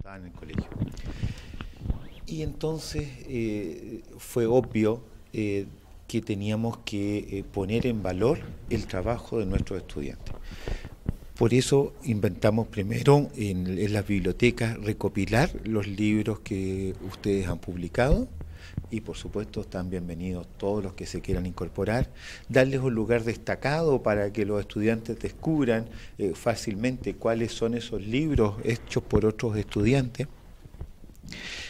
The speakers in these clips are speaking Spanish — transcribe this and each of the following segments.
estaba en el colegio. Y entonces fue obvio que teníamos que poner en valor el trabajo de nuestros estudiantes. Por eso inventamos primero en las bibliotecas recopilar los libros que ustedes han publicado y por supuesto están bienvenidos todos los que se quieran incorporar, darles un lugar destacado para que los estudiantes descubran fácilmente cuáles son esos libros hechos por otros estudiantes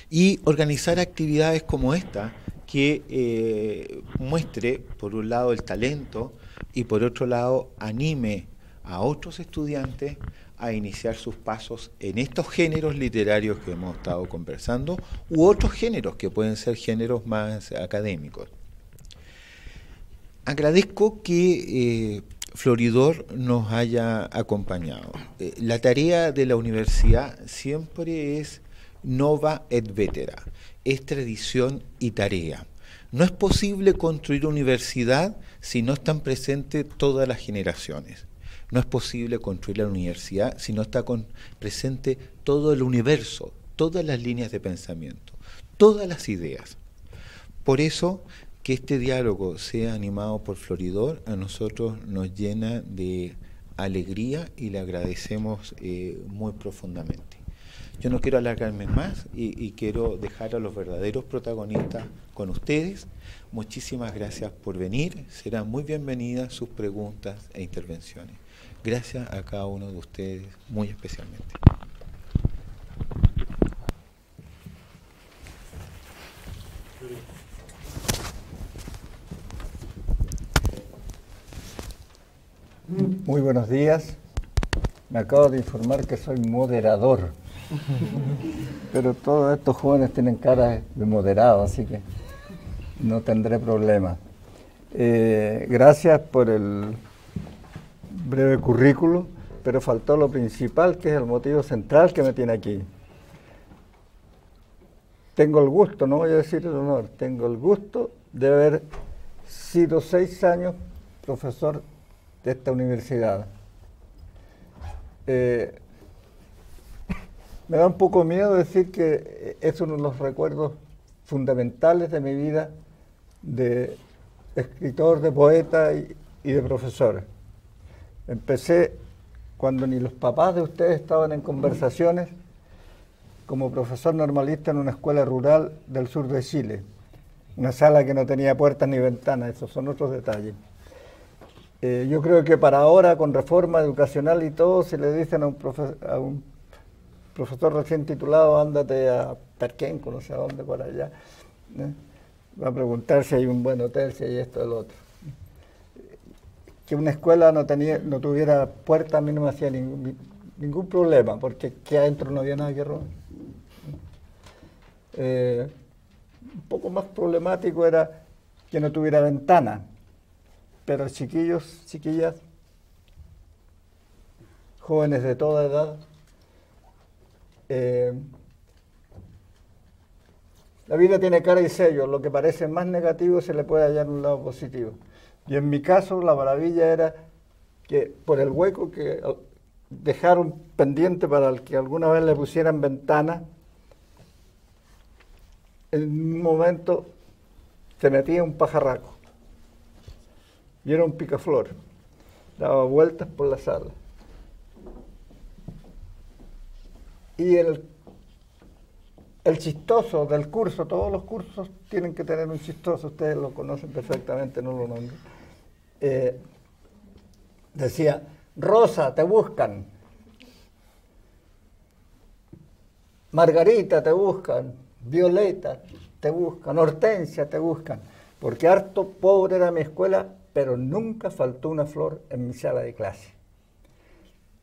y organizar actividades como esta que muestre por un lado el talento y por otro lado anime a otros estudiantes a iniciar sus pasos en estos géneros literarios que hemos estado conversando u otros géneros que pueden ser géneros más académicos. Agradezco que Floridor nos haya acompañado. La tarea de la universidad siempre es nova et vetera, es tradición y tarea. No es posible construir universidad si no están presentes todas las generaciones. No es posible construir la universidad si no está presente todo el universo, todas las líneas de pensamiento, todas las ideas. Por eso, que este diálogo sea animado por Floridor, a nosotros nos llena de alegría y le agradecemos muy profundamente. Yo no quiero alargarme más y quiero dejar a los verdaderos protagonistas con ustedes. Muchísimas gracias por venir. Serán muy bienvenidas sus preguntas e intervenciones. Gracias a cada uno de ustedes, muy especialmente. Muy buenos días. Me acabo de informar que soy moderador. Pero todos estos jóvenes tienen cara de moderado, así que no tendré problema. Gracias por el breve currículo, pero faltó lo principal, que es el motivo central que me tiene aquí. Tengo el gusto, no voy a decir el honor, tengo el gusto de haber sido 6 años profesor de esta universidad. Me da un poco miedo decir que es uno de los recuerdos fundamentales de mi vida de escritor, de poeta y de profesor. Empecé cuando ni los papás de ustedes estaban en conversaciones como profesor normalista en una escuela rural del sur de Chile. Una sala que no tenía puertas ni ventanas, esos son otros detalles. Yo creo que para ahora, con reforma educacional y todo, si le dicen a un profesor recién titulado, ándate a Perquenco, no sé a dónde, por allá, va a preguntar si hay un buen hotel, si hay esto o lo otro. Que una escuela no tuviera puerta a mí no me hacía ningún problema, porque aquí adentro no había nada que robar. Un poco más problemático era que no tuviera ventana, pero chiquillos, chiquillas, jóvenes de toda edad, la vida tiene cara y sello, lo que parece más negativo se le puede hallar un lado positivo. Y en mi caso la maravilla era que por el hueco que dejaron pendiente para el que alguna vez le pusieran ventana, en un momento se metía un pajarraco y era un picaflor, daba vueltas por la sala. Y el chistoso del curso, todos los cursos tienen que tener un chistoso, ustedes lo conocen perfectamente, no lo nombro. Decía, Rosa, te buscan. Margarita, te buscan. Violeta, te buscan. Hortensia, te buscan. Porque harto pobre era mi escuela, pero nunca faltó una flor en mi sala de clase.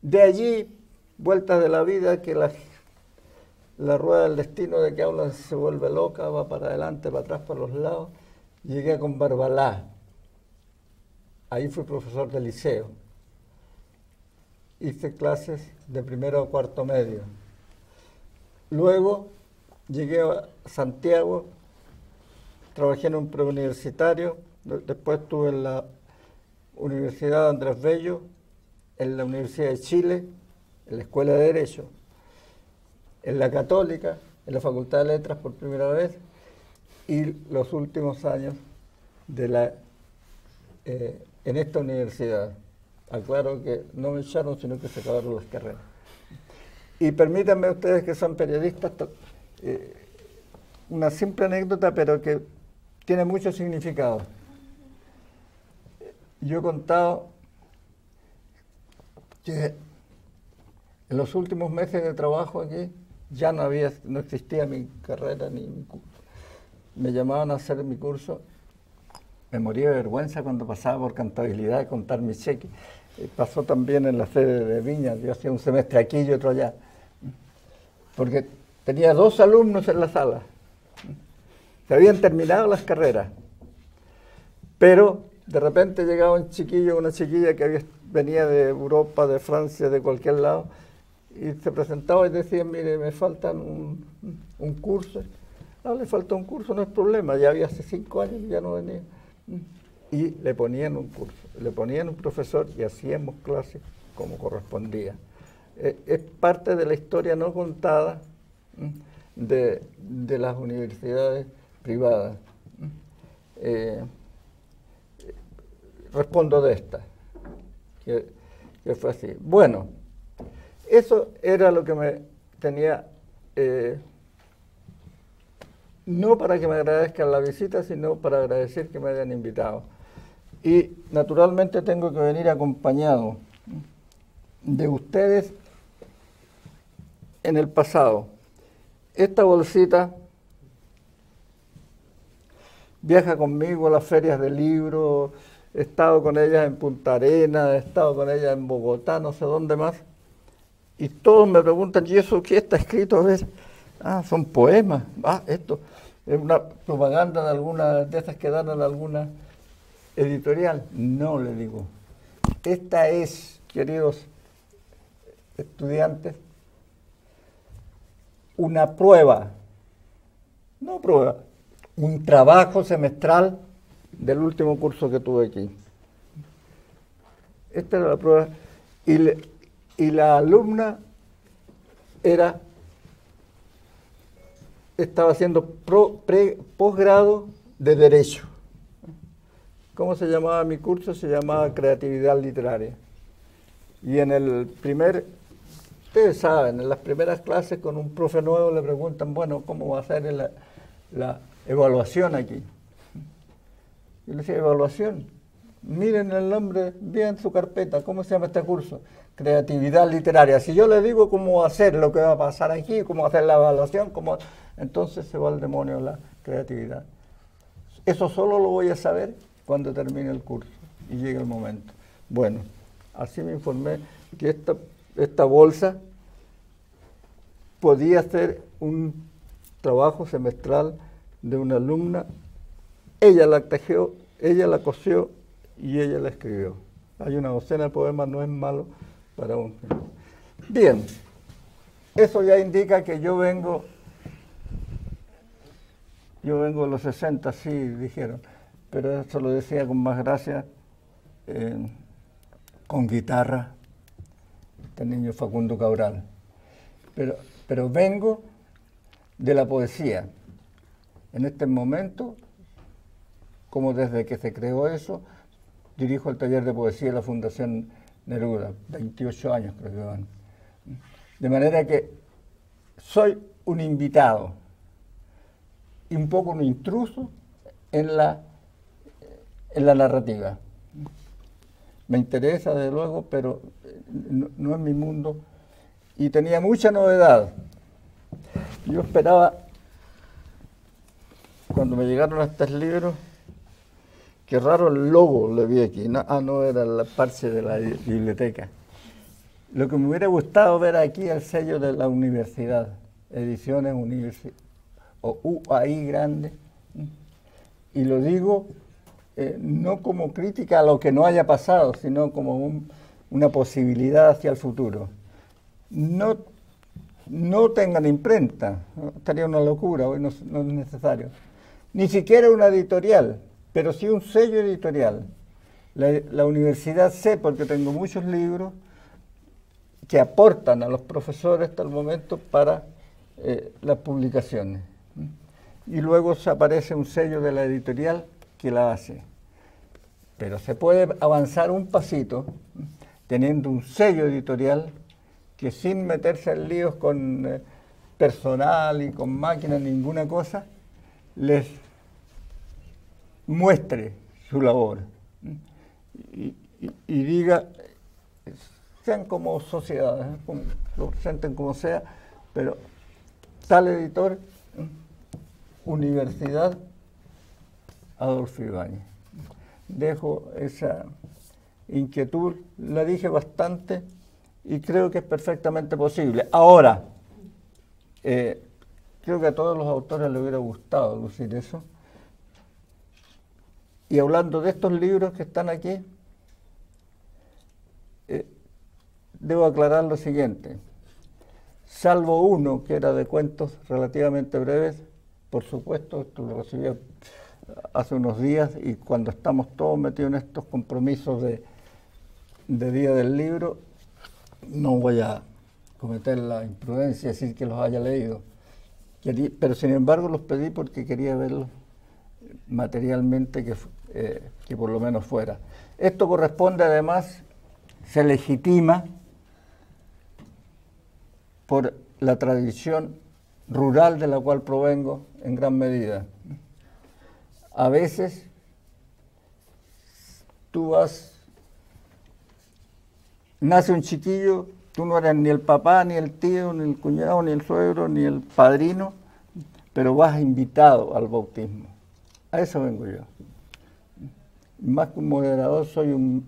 De allí, vueltas de la vida, que la rueda del destino de que hablan se vuelve loca, va para adelante, para atrás, para los lados. Llegué con Barbalá. Ahí fui profesor de liceo. Hice clases de primero a cuarto medio. Luego llegué a Santiago, trabajé en un preuniversitario, después estuve en la Universidad Andrés Bello, en la Universidad de Chile, en la Escuela de Derecho. en la Católica, en la Facultad de Letras por primera vez, y los últimos años en esta universidad. Aclaro que no me echaron, sino que se acabaron las carreras. Y permítanme ustedes que son periodistas, una simple anécdota, pero que tiene mucho significado. Yo he contado que en los últimos meses de trabajo aquí ya no existía mi carrera ni mi curso. Me llamaban a hacer mi curso. Me moría de vergüenza cuando pasaba por contabilidad, contar mis cheques. Pasó también en la sede de Viña. Yo hacía un semestre aquí y otro allá. Porque tenía 2 alumnos en la sala. Se habían terminado las carreras. Pero de repente llegaba un chiquillo, una chiquilla que venía de Europa, de Francia, de cualquier lado, y se presentaba y decía, mire, me faltan un curso. Ah, le falta un curso, no es problema, ya había hace 5 años y ya no venía. Y le ponían un curso, le ponían un profesor y hacíamos clases como correspondía. Es parte de la historia no contada de las universidades privadas. Respondo de esta, que fue así. Bueno, eso era lo que me tenía, no para que me agradezcan la visita, sino para agradecer que me hayan invitado. Y naturalmente tengo que venir acompañado de ustedes en el pasado. Esta bolsita viaja conmigo a las ferias de libros, he estado con ellas en Punta Arenas, he estado con ellas en Bogotá, no sé dónde más, y todos me preguntan, ¿y eso qué está escrito? A ver, son poemas, esto es una propaganda de alguna de esas que dan en alguna editorial. No, le digo, esta es, queridos estudiantes, una prueba, no prueba, un trabajo semestral del último curso que tuve aquí. Esta era la prueba. Y la alumna estaba haciendo posgrado de Derecho. ¿Cómo se llamaba mi curso? Se llamaba Creatividad Literaria. Y en el ustedes saben, en las primeras clases con un profe nuevo le preguntan, bueno, ¿cómo va a ser la evaluación aquí? Yo le decía, evaluación. Miren el nombre, vean su carpeta, ¿cómo se llama este curso? Creatividad Literaria. Si yo le digo cómo va a ser lo que va a pasar aquí, cómo va a ser la evaluación, entonces se va al demonio la creatividad. Eso solo lo voy a saber cuando termine el curso y llegue el momento. Bueno, así me informé que esta bolsa podía ser un trabajo semestral de una alumna. Ella la tejió, ella la cosió y ella la escribió. Hay una docena de poemas, no es malo para un... Bien, eso ya indica que yo vengo de los 60, sí, dijeron, pero eso lo decía con más gracia, con guitarra, este niño Facundo Cabral. Pero vengo de la poesía. En este momento, como desde que se creó eso, dirijo el taller de poesía de la Fundación Neruda, 28 años creo que van. De manera que soy un invitado y un poco un intruso en la narrativa. Me interesa, desde luego, pero no es mi mundo. Y tenía mucha novedad. Yo esperaba, cuando me llegaron estos libros, qué raro el logo le vi aquí. No era el parche de la biblioteca. Lo que me hubiera gustado ver aquí el sello de la universidad, Ediciones o UAI grande. Y lo digo no como crítica a lo que no haya pasado, sino como una posibilidad hacia el futuro. No tengan imprenta, estaría una locura, hoy no es necesario. Ni siquiera una editorial, pero sí un sello editorial. La universidad sé, porque tengo muchos libros que aportan a los profesores hasta el momento para las publicaciones. Y luego se aparece un sello de la editorial que la hace. Pero se puede avanzar un pasito teniendo un sello editorial que sin meterse en líos con personal y con máquinas, ninguna cosa, les muestre su labor y diga, sean como sociedades, lo presenten como sea, pero tal editor, Universidad Adolfo Ibáñez. Dejo esa inquietud, la dije bastante y creo que es perfectamente posible. Ahora, creo que a todos los autores les hubiera gustado lucir eso. Y hablando de estos libros que están aquí, debo aclarar lo siguiente. Salvo uno que era de cuentos relativamente breves, por supuesto, esto lo recibí hace unos días y cuando estamos todos metidos en estos compromisos de Día del Libro, no voy a cometer la imprudencia de decir que los haya leído. Pero sin embargo los pedí porque quería verlos materialmente, que por lo menos fuera. Esto corresponde además, se legitima por la tradición rural de la cual provengo en gran medida. A veces tú nace un chiquillo, tú no eres ni el papá, ni el tío, ni el cuñado, ni el suegro, ni el padrino, pero vas invitado al bautismo. A eso vengo yo. Más que un moderador, soy un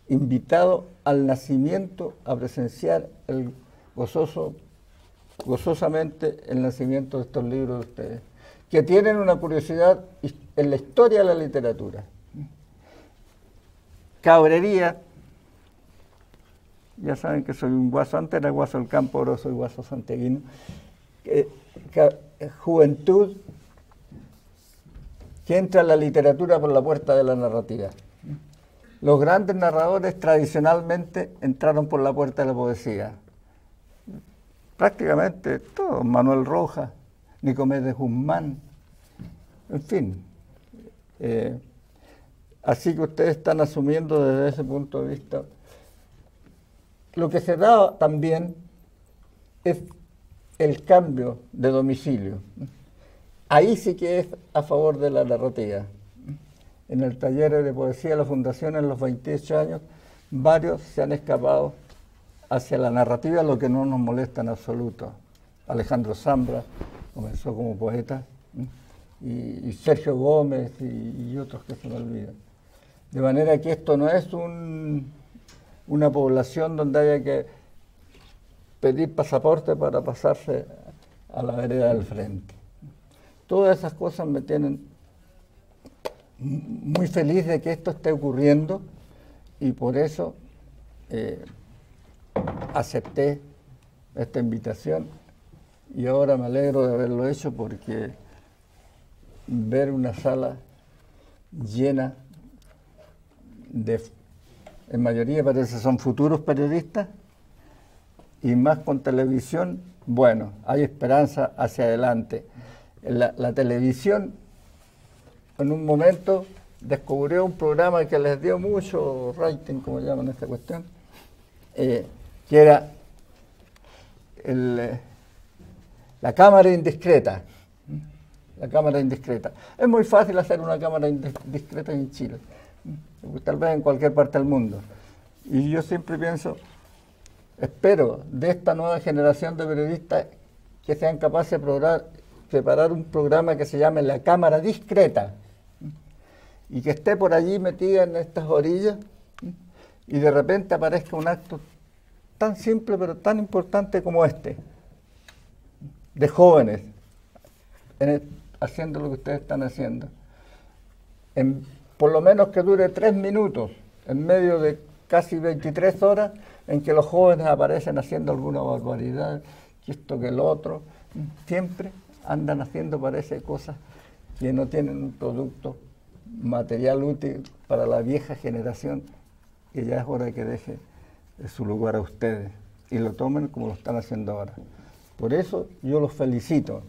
invitado al nacimiento, a presenciar gozosamente el nacimiento de estos libros de ustedes, que tienen una curiosidad en la historia de la literatura. Cabrería, ya saben que soy un guaso, antes era guaso del campo, ahora soy guaso santiaguino. Juventud que entra en la literatura por la puerta de la narrativa. Los grandes narradores tradicionalmente entraron por la puerta de la poesía. Prácticamente todos, Manuel Rojas, Nicomedes Guzmán, en fin. Así que ustedes están asumiendo desde ese punto de vista. Lo que se da también es el cambio de domicilio. Ahí sí que es a favor de la narrativa. En el taller de poesía de la Fundación, en los 28 años, varios se han escapado hacia la narrativa, lo que no nos molesta en absoluto. Alejandro Zambra comenzó como poeta, y Sergio Gómez y otros que se me olvidan. De manera que esto no es una población donde haya que pedir pasaporte para pasarse a la vereda del frente. Todas esas cosas me tienen muy feliz de que esto esté ocurriendo y por eso acepté esta invitación y ahora me alegro de haberlo hecho porque ver una sala llena de, en mayoría parece son futuros periodistas y más con televisión, bueno, hay esperanza hacia adelante. La televisión en un momento descubrió un programa que les dio mucho rating, como llaman esta cuestión, que era la cámara indiscreta. La cámara indiscreta. Es muy fácil hacer una cámara indiscreta en Chile, tal vez en cualquier parte del mundo. Y yo siempre pienso, espero de esta nueva generación de periodistas que sean capaces de preparar un programa que se llame La Cámara Discreta y que esté por allí metida en estas orillas y de repente aparezca un acto tan simple pero tan importante como este, de jóvenes haciendo lo que ustedes están haciendo. Por lo menos que dure 3 minutos en medio de casi 23 horas en que los jóvenes aparecen haciendo alguna barbaridad, que esto que lo otro, siempre andan haciendo, parece, cosas que no tienen un producto material útil para la vieja generación, que ya es hora de que deje su lugar a ustedes y lo tomen como lo están haciendo ahora. Por eso yo los felicito.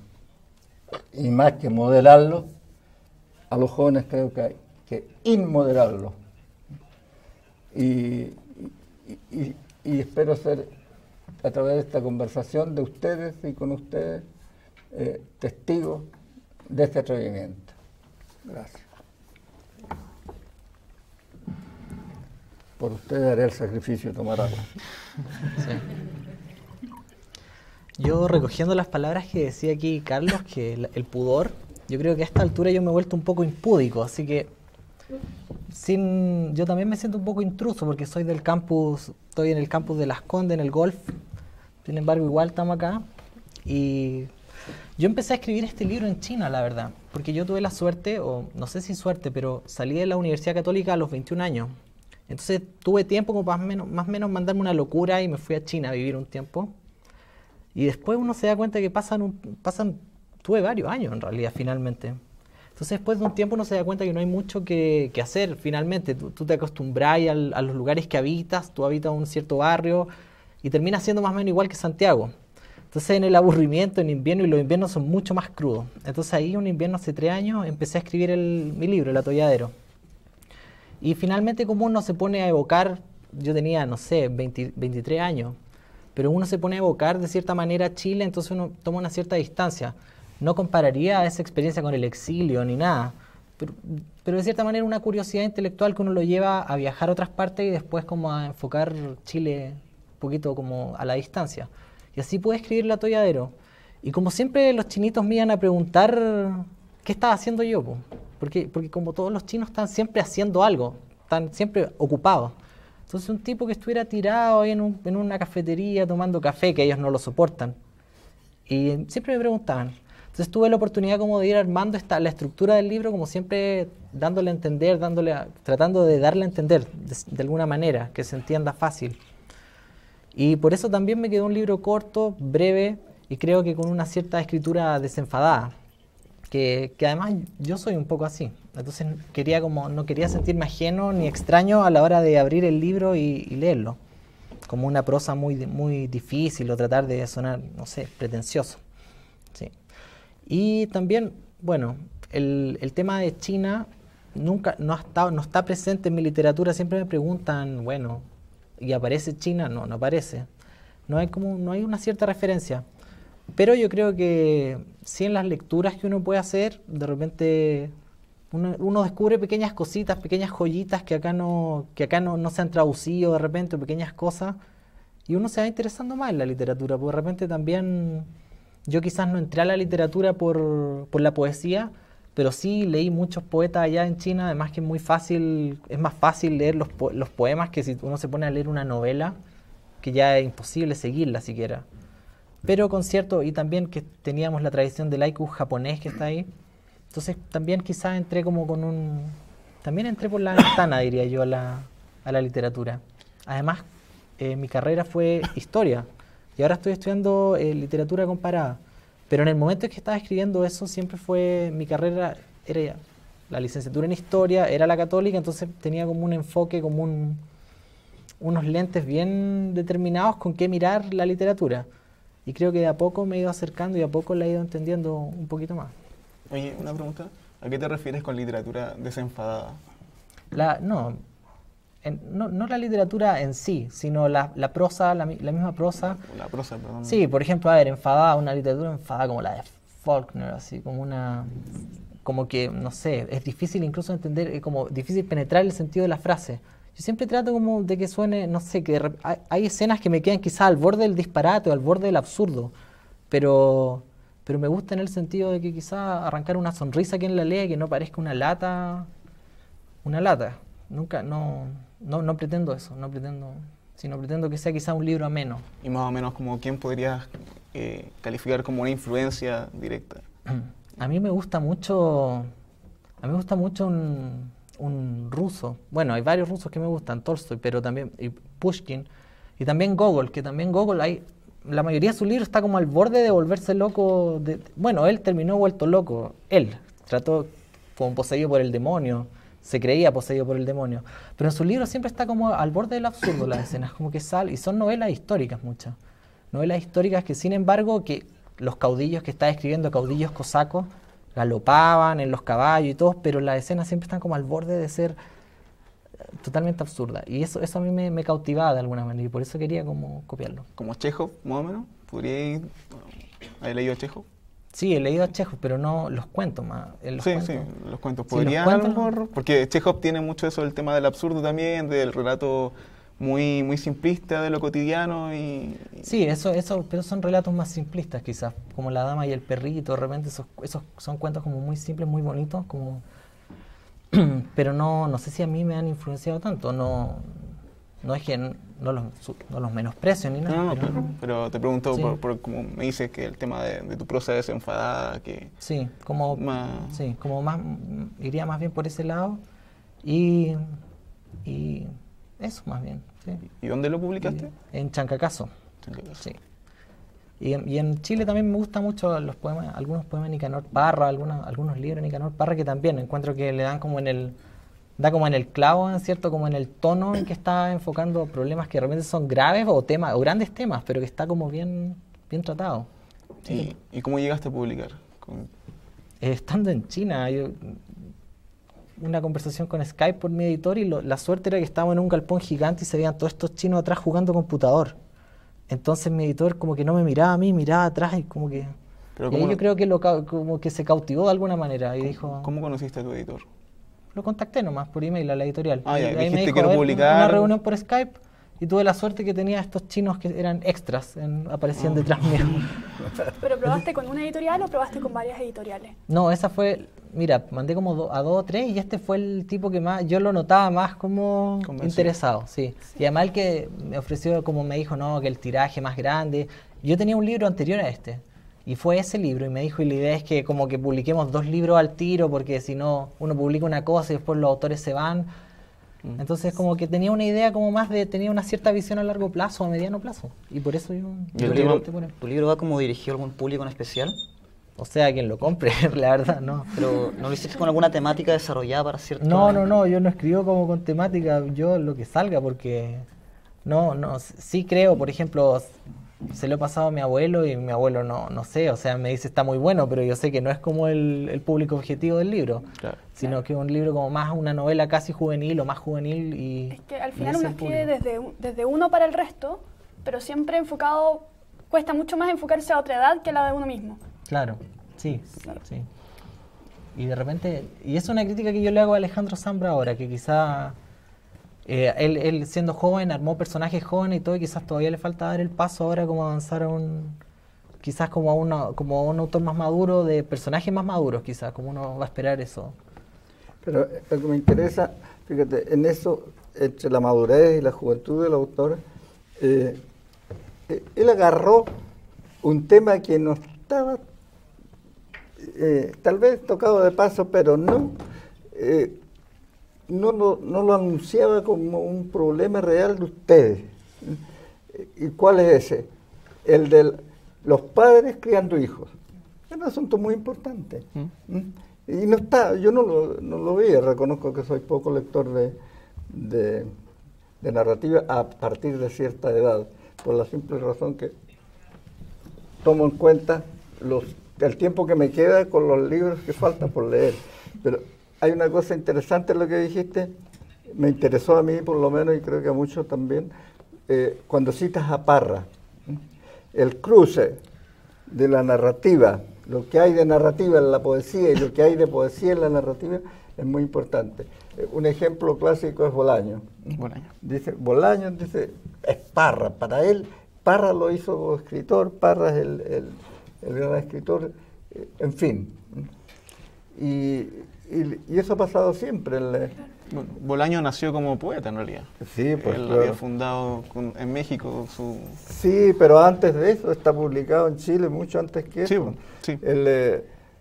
Y más que modelarlos, a los jóvenes creo que hay que inmodelarlos. Y espero ser, a través de esta conversación de ustedes y con ustedes, testigos de este atrevimiento. Gracias. Por ustedes haré el sacrificio de tomar agua. Sí. Yo, recogiendo las palabras que decía aquí Carlos, que el pudor, yo creo que a esta altura yo me he vuelto un poco impúdico, así que yo también me siento un poco intruso porque soy del campus, estoy en el campus de Las Condes, en el golf. Sin embargo, igual estamos acá. Y yo empecé a escribir este libro en China, la verdad, porque yo tuve la suerte, o no sé si suerte, pero salí de la Universidad Católica a los 21 años. Entonces tuve tiempo como más o menos mandarme una locura y me fui a China a vivir un tiempo. Y después uno se da cuenta que tuve varios años en realidad, finalmente. Entonces después de un tiempo uno se da cuenta que no hay mucho que hacer finalmente. Tú te acostumbras a los lugares que habitas, tú habitas un cierto barrio y terminas siendo más o menos igual que Santiago. Entonces en el aburrimiento, en invierno, y los inviernos son mucho más crudos. Entonces ahí un invierno hace 3 años empecé a escribir mi libro, El Atolladero. Y finalmente como uno se pone a evocar, yo tenía, no sé, 23 años, pero uno se pone a evocar de cierta manera Chile, entonces uno toma una cierta distancia. No compararía esa experiencia con el exilio ni nada, pero de cierta manera una curiosidad intelectual que uno lo lleva a viajar a otras partes y después como a enfocar Chile un poquito como a la distancia. Y así pude escribir El Atolladero. Y como siempre los chinitos me iban a preguntar qué estaba haciendo yo, po. Porque como todos los chinos están siempre haciendo algo, están siempre ocupados. Entonces un tipo que estuviera tirado ahí en una cafetería tomando café, que ellos no lo soportan. Y siempre me preguntaban. Entonces tuve la oportunidad como de ir armando la estructura del libro, como siempre dándole a entender, tratando de darle a entender de alguna manera, que se entienda fácil. Y por eso también me quedó un libro corto, breve, y creo que con una cierta escritura desenfadada. Que además yo soy un poco así, entonces no quería sentirme ajeno ni extraño a la hora de abrir el libro y leerlo, como una prosa muy difícil o tratar de sonar, no sé, pretencioso. Sí. Y también, bueno, el tema de China no está presente en mi literatura. Siempre me preguntan, bueno, ¿y aparece China? No aparece. No hay una cierta referencia. Pero yo creo que sí, en las lecturas que uno puede hacer, de repente uno descubre pequeñas cositas, pequeñas joyitas que acá no se han traducido de repente, pequeñas cosas, y uno se va interesando más en la literatura, porque de repente también yo quizás no entré a la literatura por la poesía, pero sí leí muchos poetas allá en China, además que es más fácil leer los poemas que si uno se pone a leer una novela, que ya es imposible seguirla siquiera. Pero y también que teníamos la tradición del haiku japonés que está ahí. Entonces también quizás entré también entré por la ventana, diría yo, a la literatura. Además, mi carrera fue historia y ahora estoy estudiando literatura comparada. Pero en el momento en que estaba escribiendo eso, siempre fue mi carrera, era la licenciatura en historia, era la católica, entonces tenía como un enfoque, unos lentes bien determinados con qué mirar la literatura. Y creo que de a poco me he ido acercando y de a poco la he ido entendiendo un poquito más. Oye, una pregunta. ¿A qué te refieres con literatura desenfadada? No la literatura en sí, sino la prosa, la misma prosa. La prosa, perdón. Sí, por ejemplo, enfadada, una literatura enfadada como la de Faulkner, así como que, no sé, es difícil incluso entender, es como difícil penetrar el sentido de la frase. Yo siempre trato como de que suene, no sé, que hay escenas que me quedan quizás al borde del disparate o al borde del absurdo, pero me gusta en el sentido de que quizás arrancar una sonrisa a quien la lea y que no parezca una lata. Nunca, no pretendo eso, sino pretendo que sea quizás un libro ameno. Y más o menos como quién podrías calificar como una influencia directa. A mí me gusta mucho un ruso. Bueno, hay varios rusos que me gustan, Tolstoy, pero también y Pushkin, y también Gogol, que también Gogol la mayoría de sus libros está como al borde de volverse loco. Bueno, él terminó vuelto loco. Él trató como poseído por el demonio, se creía poseído por el demonio. Pero en sus libros siempre está como al borde del absurdo las escenas, como que sale, y son novelas históricas muchas. novelas históricas que sin embargo que los caudillos que está escribiendo, caudillos cosacos, galopaban en los caballos y todo, pero las escenas siempre están como al borde de ser totalmente absurdas. Y eso a mí me cautivaba de alguna manera y por eso quería como copiarlo. Como Chekhov, más o menos. ¿Podría haber leído a Chekhov? Sí, he leído a Chekhov, pero no los cuentos más. Sí, los cuentos. ¿Podrían a lo mejor? Porque Chekhov tiene mucho eso, el tema del absurdo también, del relato muy, muy simplista de lo cotidiano y... Sí, pero son relatos más simplistas quizás, como La dama y el perrito, de repente esos son cuentos como muy simples, muy bonitos, como pero no sé si a mí me han influenciado tanto, no es que no los menosprecio ni nada. No, pero te pregunto sí. por como me dices que el tema de tu prosa desenfadada, que... Sí, como más iría más bien por ese lado y eso más bien. Sí. ¿Y dónde lo publicaste? En Chancacazo. Sí. Y en Chile también me gustan mucho los poemas, algunos poemas de Nicanor Parra, algunos libros de Nicanor Parra que también encuentro que le dan como en el clavo, ¿cierto? Como en el tono en que está enfocando problemas que realmente son graves o grandes temas, pero que está como bien tratado. Sí. ¿Y cómo llegaste a publicar? Estando en China, una conversación con Skype por mi editor y la suerte era que estábamos en un galpón gigante y se veían todos estos chinos atrás jugando computador. Entonces mi editor como que no me miraba a mí, miraba atrás y como que... Pero y ahí yo creo que como que se cautivó de alguna manera y dijo... ¿Cómo conociste a tu editor? Lo contacté nomás por email a la editorial. Ah, ya, ahí dijiste me dijo, quiero publicar. Una reunión por Skype y tuve la suerte que tenía estos chinos que eran extras, aparecían detrás mío. ¿Pero probaste con una editorial o probaste con varias editoriales? No, esa fue, mira, mandé como a 2 o 3 y este fue el tipo que más, yo lo notaba más como interesado, sí. Y además el que me ofreció, como me dijo, no, que el tiraje más grande. Yo tenía un libro anterior a este. Y fue ese libro y me dijo, y la idea es que como que publiquemos 2 libros al tiro, porque si no, uno publica una cosa y después los autores se van. Entonces como que tenía una idea como más tenía una cierta visión a largo plazo, a mediano plazo. Y por eso yo ¿Tu libro va como dirigido a algún público en especial? O sea, quien lo compre, la verdad, no. Pero ¿no lo hiciste con alguna temática desarrollada para cierto...? No, yo no escribo como con temática, yo lo que salga, porque... sí creo, por ejemplo... Se lo he pasado a mi abuelo y mi abuelo no sé, o sea, me dice está muy bueno, pero yo sé que no es como el público objetivo del libro, claro, sino que es un libro como más una novela casi juvenil o más juvenil y... Es que al final uno escribe desde uno para el resto, pero siempre enfocado, cuesta mucho más enfocarse a otra edad que a la de uno mismo. Claro, sí. Y de repente, y es una crítica que yo le hago a Alejandro Zambra ahora, que quizá... él siendo joven, armó personajes jóvenes y todo, y quizás todavía le falta dar el paso ahora como avanzar a quizás como a un autor más maduro, de personajes más maduros quizás, como uno va a esperar eso. Pero lo que me interesa, fíjate, en eso, entre la madurez y la juventud del autor, él agarró un tema que no estaba, tal vez tocado de paso, pero no lo anunciaba como un problema real de ustedes. ¿Y cuál es ese? El de los padres criando hijos. Es un asunto muy importante. Y no está, yo no lo vi, reconozco que soy poco lector de narrativa a partir de cierta edad, por la simple razón que tomo en cuenta el tiempo que me queda con los libros que faltan por leer. Pero hay una cosa interesante en lo que dijiste, me interesó a mí por lo menos y creo que a muchos también, cuando citas a Parra, el cruce de la narrativa, lo que hay de narrativa en la poesía y lo que hay de poesía en la narrativa es muy importante. Un ejemplo clásico es Bolaño. Bolaño dice, es Parra, para él, Parra lo hizo como escritor, Parra es el gran escritor, en fin. Y eso ha pasado siempre. Bueno, Bolaño nació como poeta en realidad. Sí, pues él había fundado en México su... Sí, pero antes de eso está publicado en Chile, mucho antes que eso. Sí.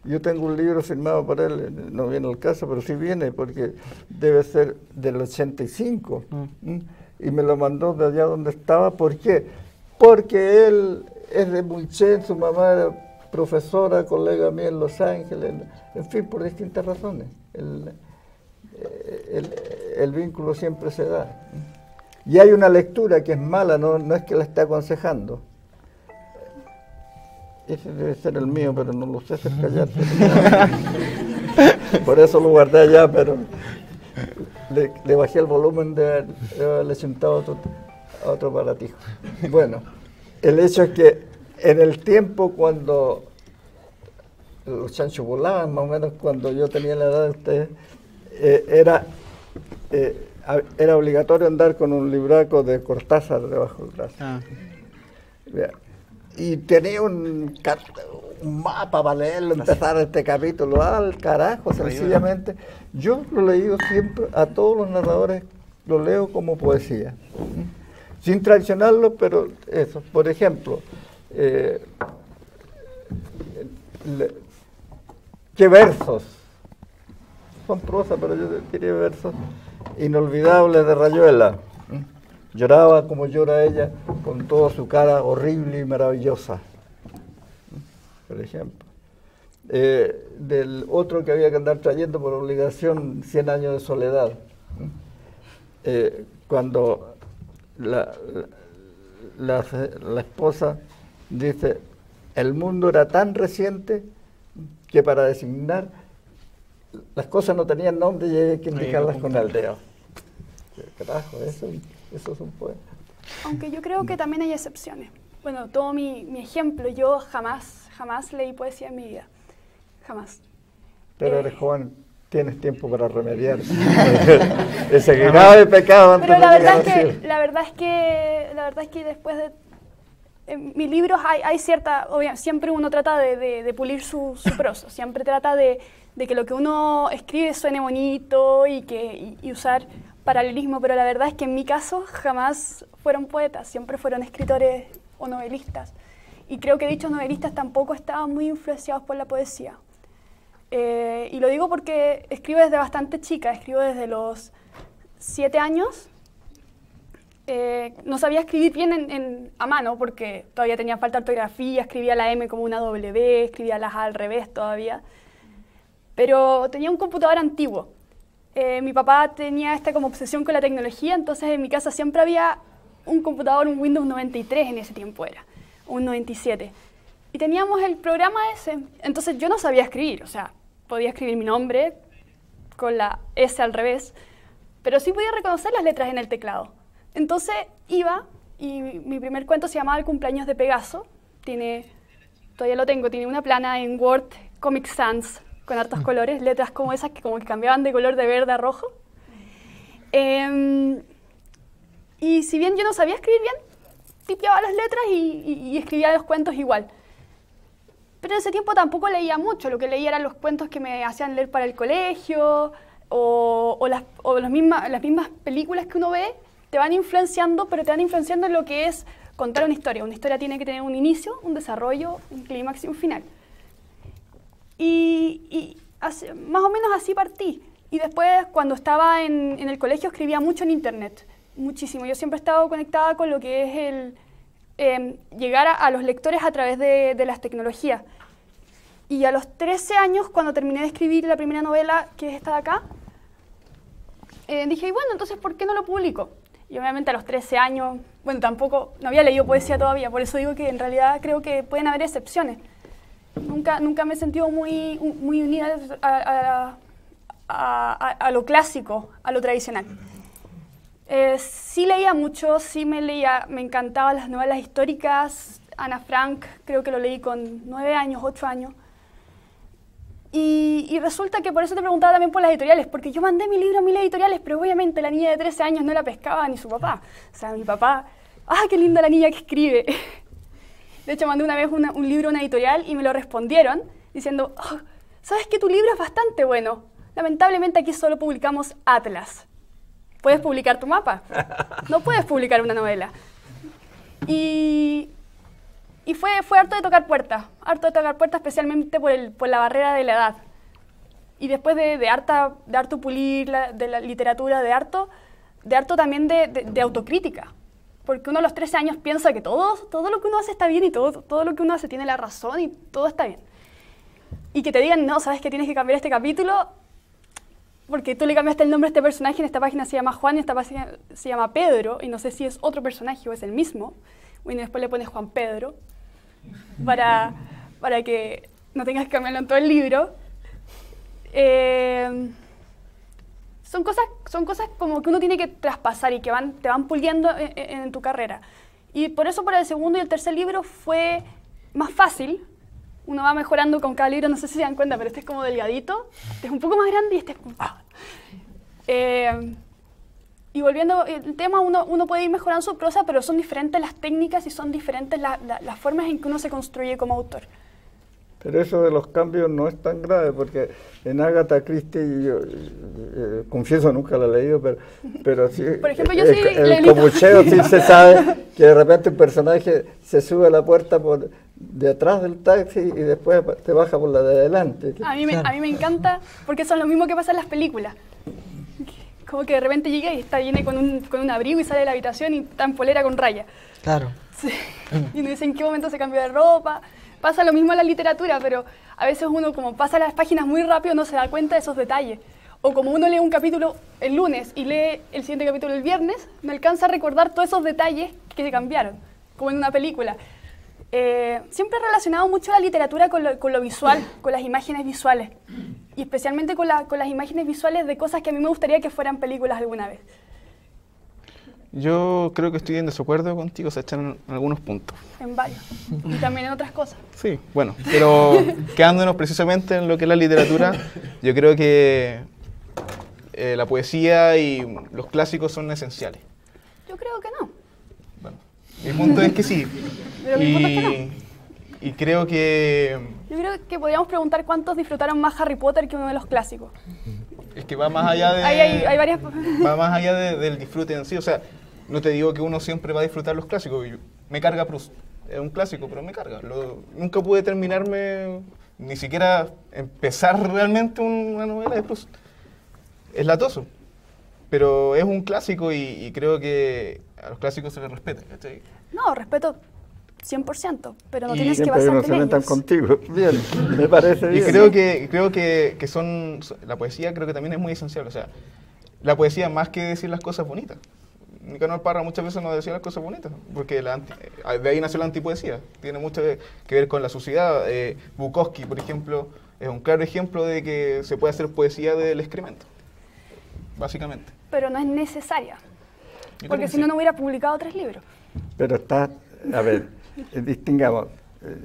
Yo tengo un libro firmado por él, no viene al caso, pero sí viene, porque debe ser del 85. Y me lo mandó de allá donde estaba. ¿Por qué? Porque él es de Mulchen, su mamá era profesora, colega mía en Los Ángeles, en fin, por distintas razones. El vínculo siempre se da. Y hay una lectura que es mala, no es que la esté aconsejando, ese debe ser el mío, pero no lo sé hacer callar. Por eso lo guardé allá, pero le bajé el volumen de haberle sentado a otro aparatijo. Bueno, el hecho es que en el tiempo cuando los chanchos volaban, más o menos cuando yo tenía la edad de ustedes, era obligatorio andar con un libraco de Cortázar debajo del brazo. Y tenía un mapa para leerlo, empezar este capítulo al carajo, sencillamente. Yo lo he leído siempre, a todos los narradores lo leo como poesía, sin traicionarlo, pero eso. Por ejemplo, ¿qué versos? Son prosa, pero yo diría versos inolvidables de Rayuela. Lloraba como llora ella, con toda su cara horrible y maravillosa, por ejemplo. Del otro que había que andar trayendo por obligación, 100 años de soledad. Cuando la esposa dice, el mundo era tan reciente que para designar las cosas no tenían nombre y hay que indicarlas con el dedo. Carajo, eso es un poema. Aunque yo creo que también hay excepciones. Bueno, todo mi ejemplo, yo jamás leí poesía en mi vida. Jamás. Pero eres joven, tienes tiempo para remediar ese grave pecado antes pero de la llegar verdad al cielo. la verdad es que después de en mis libros hay cierta, siempre uno trata de pulir su prosa, siempre trata de que lo que uno escribe suene bonito y usar paralelismo, pero la verdad es que en mi caso jamás fueron poetas, siempre fueron escritores o novelistas. Y creo que dichos novelistas tampoco estaban muy influenciados por la poesía. Y lo digo porque escribo desde bastante chica, escribo desde los 7 años. No sabía escribir bien a mano porque todavía tenía falta de ortografía, escribía la M como una W, escribía las A al revés todavía. Pero tenía un computador antiguo. Mi papá tenía esta como obsesión con la tecnología, entonces en mi casa siempre había un computador, un Windows 93 en ese tiempo era, un 97. Y teníamos el programa ese, entonces yo no sabía escribir, o sea, podía escribir mi nombre con la S al revés, pero sí podía reconocer las letras en el teclado. Entonces iba, y mi primer cuento se llamaba El cumpleaños de Pegaso, todavía lo tengo, tiene una plana en Word, Comic Sans, con hartos colores, letras como esas que como que cambiaban de color de verde a rojo. Y si bien yo no sabía escribir bien, tipeaba las letras y escribía los cuentos igual. Pero en ese tiempo tampoco leía mucho, lo que leía eran los cuentos que me hacían leer para el colegio, o las mismas películas que uno ve, te van influenciando, pero te van influenciando en lo que es contar una historia. Una historia tiene que tener un inicio, un desarrollo, un clímax y un final. Y más o menos así partí. Y después, cuando estaba en el colegio, escribía mucho en internet, muchísimo. Yo siempre he estado conectada con lo que es el llegar a los lectores a través de las tecnologías. Y a los 13 años, cuando terminé de escribir la primera novela, que es esta de acá, dije, bueno, entonces, ¿por qué no lo publico? Y obviamente a los 13 años, bueno, tampoco, no había leído poesía todavía, por eso digo que en realidad creo que pueden haber excepciones. Nunca me he sentido muy unida a lo clásico, a lo tradicional. Sí leía mucho, me encantaban las novelas históricas. Ana Frank, creo que lo leí con 9 años, 8 años. Y resulta que por eso te preguntaba también por las editoriales, porque yo mandé mi libro a 1000 editoriales, pero obviamente la niña de 13 años no la pescaba ni su papá. O sea, mi papá, ¡ah, qué linda la niña que escribe! De hecho, mandé una vez un libro a una editorial y me lo respondieron diciendo, oh, ¿sabes que tu libro es bastante bueno? Lamentablemente aquí solo publicamos Atlas. ¿Puedes publicar tu mapa? No puedes publicar una novela. Y fue harto de tocar puertas, especialmente por la barrera de la edad. Y después de harto pulir de la literatura, de harto también de autocrítica. Porque uno a los 13 años piensa que todo lo que uno hace está bien y todo lo que uno hace tiene la razón y todo está bien. Y que te digan, no, sabes que tienes que cambiar este capítulo porque tú le cambiaste el nombre a este personaje, en esta página se llama Juan y en esta página se llama Pedro, y no sé si es otro personaje o es el mismo. Bueno, después le pones Juan Pedro para para que no tengas que cambiarlo en todo el libro. Son cosas como que uno tiene que traspasar y que te van puliendo en tu carrera. Y por eso para el segundo y el tercer libro fue más fácil. Uno va mejorando con cada libro, no sé si se dan cuenta, pero este es como delgadito, este es un poco más grande y este es como... y volviendo al tema, uno puede ir mejorando su prosa, pero son diferentes las técnicas y son diferentes las formas en que uno se construye como autor. Pero eso de los cambios no es tan grave, porque en Agatha Christie, yo confieso nunca la he leído, pero sí, por ejemplo, yo sí el comucheo sí se sabe que de repente un personaje se sube a la puerta por de atrás del taxi y después te baja por la de adelante. A mí me encanta, porque eso es lo mismo que pasa en las películas. Como que de repente llega y viene con un abrigo y sale de la habitación y está en polera con raya. Claro. Sí. Y uno dice en qué momento se cambió de ropa. Pasa lo mismo en la literatura, pero a veces uno como pasa las páginas muy rápido no se da cuenta de esos detalles. O como uno lee un capítulo el lunes y lee el siguiente capítulo el viernes, no alcanza a recordar todos esos detalles que se cambiaron, como en una película. Siempre he relacionado mucho la literatura con lo visual, con las imágenes visuales. Y especialmente con las imágenes visuales de cosas que a mí me gustaría que fueran películas alguna vez. Yo creo que estoy en desacuerdo contigo, se echan algunos puntos. En varios. Y también en otras cosas. Sí, bueno, pero quedándonos precisamente en lo que es la literatura, yo creo que la poesía y los clásicos son esenciales. Yo creo que no. Bueno, mi punto es que sí. Pero mi punto es que no. Y creo que... Yo creo que podríamos preguntar cuántos disfrutaron más Harry Potter que uno de los clásicos. Es que va más allá de... Hay varias... Va más allá del disfrute en sí, o sea, no te digo que uno siempre va a disfrutar los clásicos. Me carga Proust, es un clásico, pero me carga. Nunca pude terminarme, ni siquiera empezar realmente una novela de Proust. Es latoso, pero es un clásico y creo que a los clásicos se les respeta, ¿cachai? No, respeto 100%, pero no tienes que basarte no se en metan ellos. Contigo. Bien, me parece bien. Y creo que la poesía creo que también es muy esencial, o sea, la poesía más que decir las cosas bonitas. Nicanor Parra muchas veces no decía las cosas bonitas, porque de ahí nació la antipoesía, tiene mucho que ver con la sociedad. Bukowski, por ejemplo, es un claro ejemplo de que se puede hacer poesía del excremento, básicamente. Pero no es necesaria, porque si no, no hubiera publicado 3 libros. Pero está, a ver, distingamos,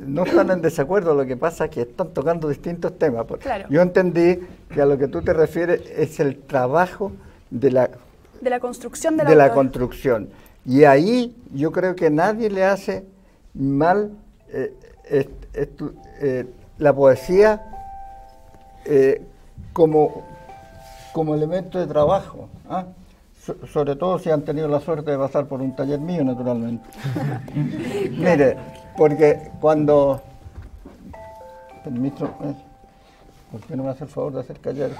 no están en desacuerdo, lo que pasa es que están tocando distintos temas. Claro. Yo entendí que a lo que tú te refieres es el trabajo de la construcción de la construcción. Y ahí yo creo que nadie le hace mal la poesía como elemento de trabajo. ¿Ah? Sobre todo si han tenido la suerte de pasar por un taller mío, naturalmente. Mire, porque cuando... Permiso, ¿por qué no me hace el favor de hacer callar?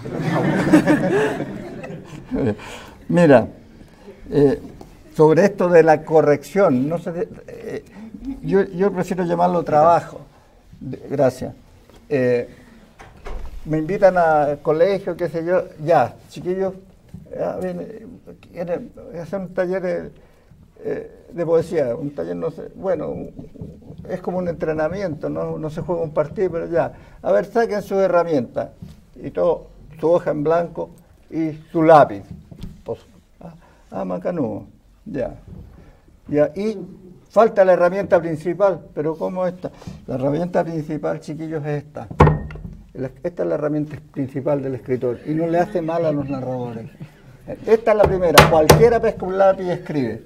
Mira, sobre esto de la corrección, no sé, yo prefiero llamarlo trabajo. Gracias. Me invitan al colegio, qué sé yo, ya, chiquillos, quieren hacer un taller de poesía, un taller, no sé, bueno, es como un entrenamiento, no se juega un partido, pero ya, a ver, saquen sus herramientas, y todo, su hoja en blanco y su lápiz. Pues, macanudo, ya. Y falta la herramienta principal, pero ¿cómo esta? La herramienta principal, chiquillos, es esta. Esta es la herramienta principal del escritor y no le hace mal a los narradores. Esta es la primera, cualquiera pesca un lápiz y escribe.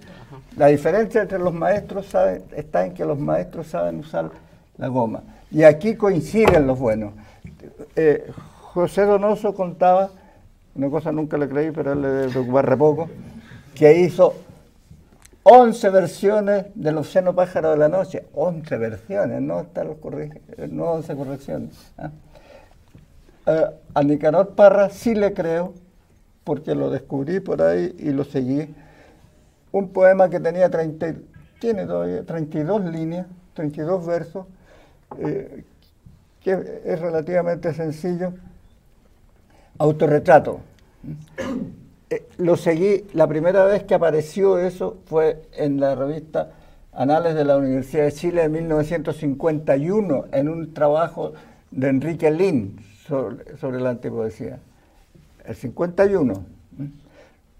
La diferencia entre los maestros está en que los maestros saben usar la goma. Y aquí coinciden los buenos. José Donoso contaba, una cosa nunca le creí, pero a él le debe preocupar re poco, que hizo 11 versiones del Obsceno Pájaro de la Noche. 11 versiones, no 11 correcciones. A Nicanor Parra sí le creo, porque lo descubrí por ahí y lo seguí. Un poema que tenía tiene todavía 32 líneas, 32 versos, que es relativamente sencillo. Autorretrato. Lo seguí, la primera vez que apareció eso fue en la revista Anales de la Universidad de Chile de 1951, en un trabajo de Enrique Lin sobre la antipoesía. El 51.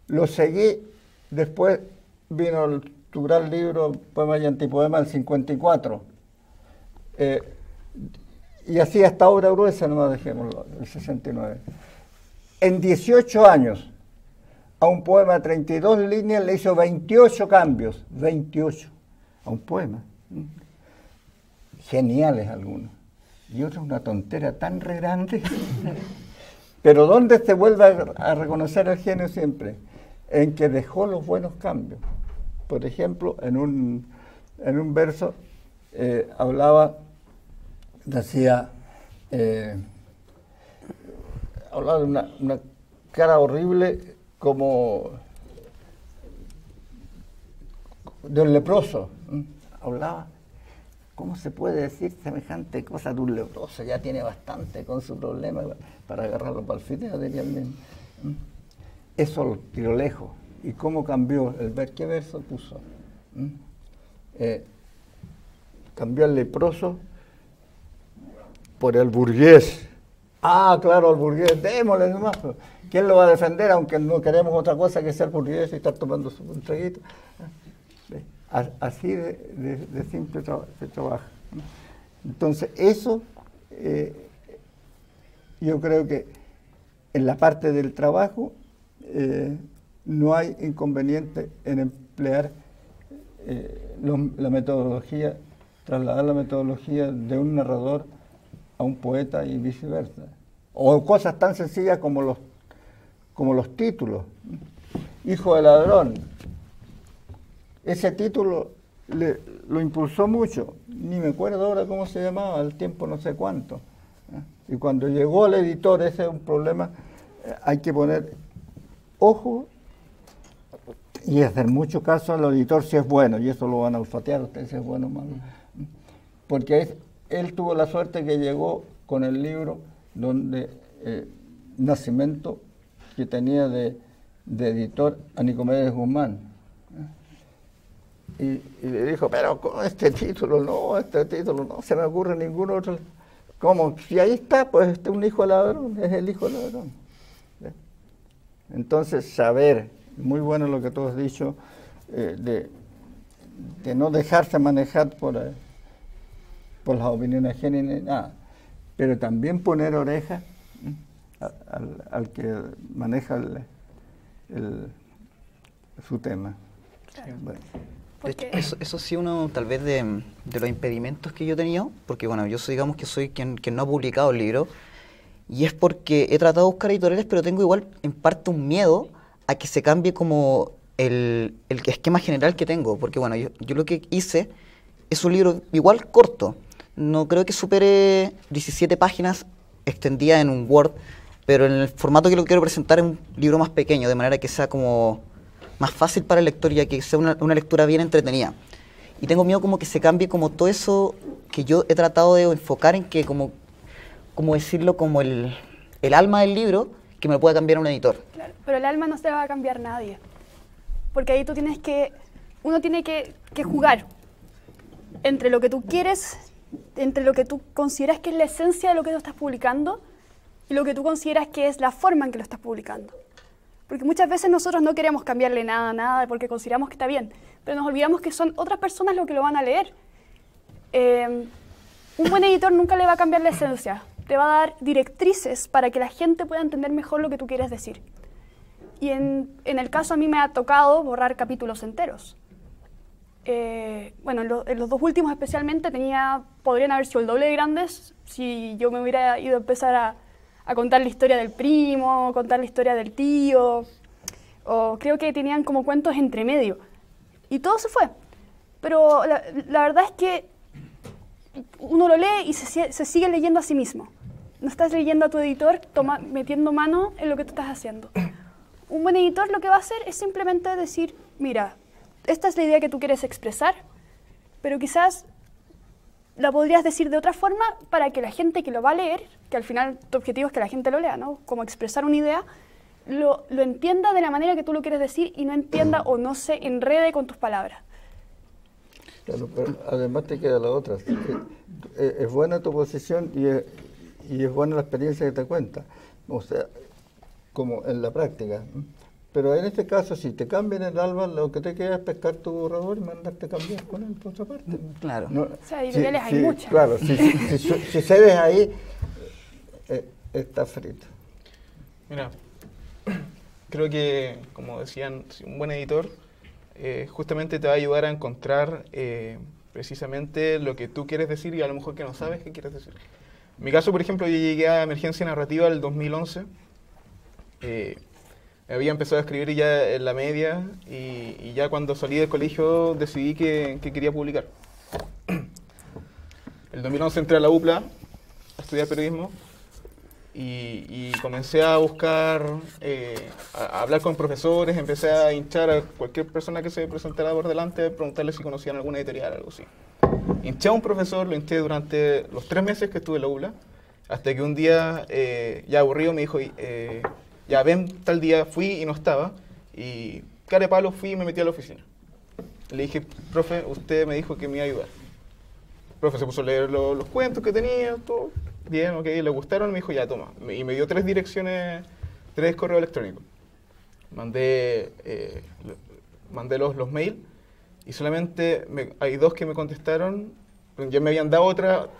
Lo seguí, después vino tu gran libro, Poemas y Antipoemas, el 54. Y así hasta Obra Gruesa, nomás dejémoslo, el 69. En 18 años, a un poema de 32 líneas le hizo 28 cambios, 28, a un poema. Geniales algunos. Y otros una tontera tan re grande. Pero ¿dónde se vuelve a reconocer el genio siempre? En que dejó los buenos cambios. Por ejemplo, en un verso hablaba, decía, hablaba de una cara horrible como de un leproso. Hablaba, ¿cómo se puede decir semejante cosa de un leproso? Ya tiene bastante con su problema para agarrarlo para el fideo, diría el mismo. Eso lo tiró lejos. ¿Y cómo cambió? ¿Qué verso puso? Cambió el leproso por el burgués. Ah, claro, el burgués, démosle nomás. ¿Quién lo va a defender aunque no queremos otra cosa que ser burgués y estar tomando un traguito? Así de simple se trabaja. Entonces, eso yo creo que en la parte del trabajo no hay inconveniente en emplear la metodología, trasladar la metodología de un narrador a un poeta y viceversa. O cosas tan sencillas como los títulos. Hijo de ladrón. Ese título lo impulsó mucho. Ni me acuerdo ahora cómo se llamaba, al tiempo no sé cuánto. Y cuando llegó el editor, ese es un problema, hay que poner ojo y hacer mucho caso al editor si es bueno, y eso lo van a olfatear ustedes si es bueno o malo. Porque él tuvo la suerte que llegó con el libro donde Nacimiento, que tenía de editor a Nicomedes Guzmán. Y le dijo, pero con este título no, se me ocurre ningún otro. ¿Cómo? Si ahí está, pues este es un hijo de ladrón, es el hijo de ladrón. Entonces, saber, muy bueno lo que tú has dicho, de no dejarse manejar por las opiniones ajenas ni nada, pero también poner oreja al que maneja su tema. Claro. Bueno. De hecho, eso sí, uno tal vez de los impedimentos que yo he tenido, porque bueno, yo soy, digamos que soy quien no ha publicado el libro, y es porque he tratado de buscar editoriales, pero tengo igual en parte un miedo a que se cambie como el esquema general que tengo, porque bueno, yo lo que hice es un libro igual corto, no creo que supere 17 páginas extendidas en un Word, pero en el formato que lo quiero presentar es un libro más pequeño, de manera que sea como más fácil para el lector, ya que sea una lectura bien entretenida. Y tengo miedo como que se cambie como todo eso que yo he tratado de enfocar en que como decirlo, como el alma del libro, que me lo pueda cambiar un editor. Claro, pero el alma no se la va a cambiar nadie. Porque ahí uno tiene que jugar entre lo que tú quieres, entre lo que tú consideras que es la esencia de lo que tú estás publicando y lo que tú consideras que es la forma en que lo estás publicando. Porque muchas veces nosotros no queremos cambiarle nada a nada porque consideramos que está bien, pero nos olvidamos que son otras personas los que lo van a leer. Un buen editor nunca le va a cambiar la esencia, te va a dar directrices para que la gente pueda entender mejor lo que tú quieres decir. Y en el caso a mí me ha tocado borrar capítulos enteros. Bueno, en los dos últimos especialmente podrían haber sido el doble de grandes si yo me hubiera ido a empezar a contar la historia del primo, contar la historia del tío, o creo que tenían como cuentos entre medio. Y todo se fue. Pero la verdad es que uno lo lee y se sigue leyendo a sí mismo. No estás leyendo a tu editor metiendo mano en lo que tú estás haciendo. Un buen editor lo que va a hacer es simplemente decir, mira, esta es la idea que tú quieres expresar, pero quizás la podrías decir de otra forma para que la gente que lo va a leer, que al final tu objetivo es que la gente lo lea, ¿no? Como expresar una idea, lo entienda de la manera que tú lo quieres decir y no entienda o no se enrede con tus palabras. Claro, pero además te queda la otra. Es buena tu posición y es buena la experiencia que te cuenta. O sea, como en la práctica. Pero en este caso, si te cambian el alba, lo que te queda es pescar tu borrador y mandarte a cambiar con él por otra parte. Claro. No, O sea, editoriales hay muchas. Claro, si cedes ahí, está frito. Mira, creo que, como decían, si un buen editor justamente te va a ayudar a encontrar precisamente lo que tú quieres decir y a lo mejor que no sabes qué quieres decir. En mi caso, por ejemplo, yo llegué a Emergencia Narrativa el 2011. Había empezado a escribir ya en la media y ya cuando salí del colegio decidí que quería publicar. El 2011 entré a la UPLA a estudiar periodismo y comencé a buscar, a hablar con profesores, empecé a hinchar a cualquier persona que se presentara por delante, preguntarle si conocían alguna editorial o algo así. Hinché a un profesor, lo hinché durante los 3 meses que estuve en la UPLA, hasta que un día, ya aburrido, me dijo, ya ven, tal día fui y no estaba, y cara de palo fui y me metí a la oficina. Le dije, profe, usted me dijo que me iba a ayudar. El profe se puso a leer los cuentos que tenía, todo bien, ok, le gustaron, me dijo, ya, toma. Y me dio 3 direcciones, 3 correos electrónicos. Mandé los mails y solamente hay 2 que me contestaron. Ya me habían dado otras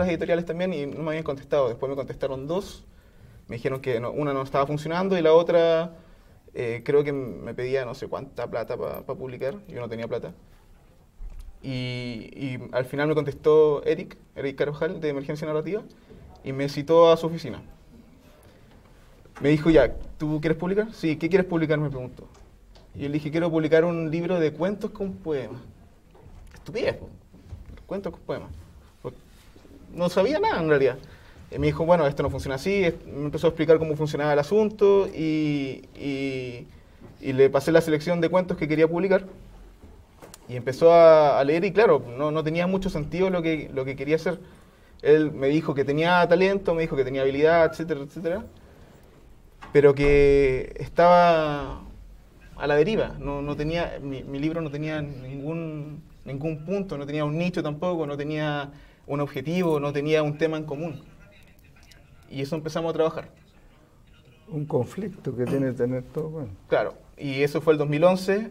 editoriales también y no me habían contestado. Después me contestaron 2. Me dijeron que una no estaba funcionando y la otra creo que me pedía no sé cuánta plata para publicar. Yo no tenía plata. Y al final me contestó Eric Carvajal de Emergencia Narrativa y me citó a su oficina. Me dijo, ya, ¿tú quieres publicar? Sí, ¿qué quieres publicar? Me preguntó. Y yo le dije, quiero publicar un libro de cuentos con poemas. Estupidez, cuentos con poemas. No sabía nada en realidad. Y me dijo, bueno, esto no funciona así. Me empezó a explicar cómo funcionaba el asunto y le pasé la selección de cuentos que quería publicar. Y empezó a leer y claro, no tenía mucho sentido lo que quería hacer. Él me dijo que tenía talento, me dijo que tenía habilidad, etcétera, etcétera. Pero que estaba a la deriva. Mi libro no tenía ningún punto, no tenía un nicho tampoco, no tenía un objetivo, no tenía un tema en común. Y eso empezamos a trabajar. Un conflicto que tiene que tener todo. Bueno. Claro, y eso fue el 2011.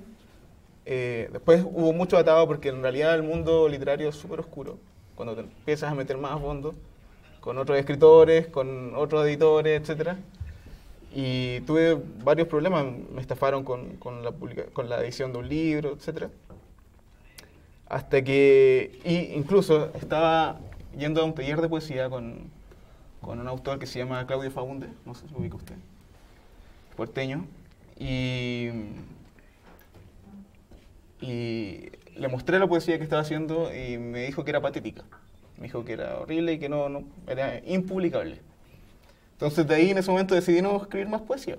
Después hubo mucho atado porque en realidad el mundo literario es súper oscuro. Cuando te empiezas a meter más a fondo, con otros escritores, con otros editores, etc. Y tuve varios problemas. Me estafaron con la edición de un libro, etc. Hasta que, incluso estaba yendo a un taller de poesía con un autor que se llama Claudio Faunde, no sé si lo ubica usted, porteño, y le mostré la poesía que estaba haciendo y me dijo que era patética, me dijo que era horrible y que no era impublicable. Entonces de ahí en ese momento decidí no escribir más poesía.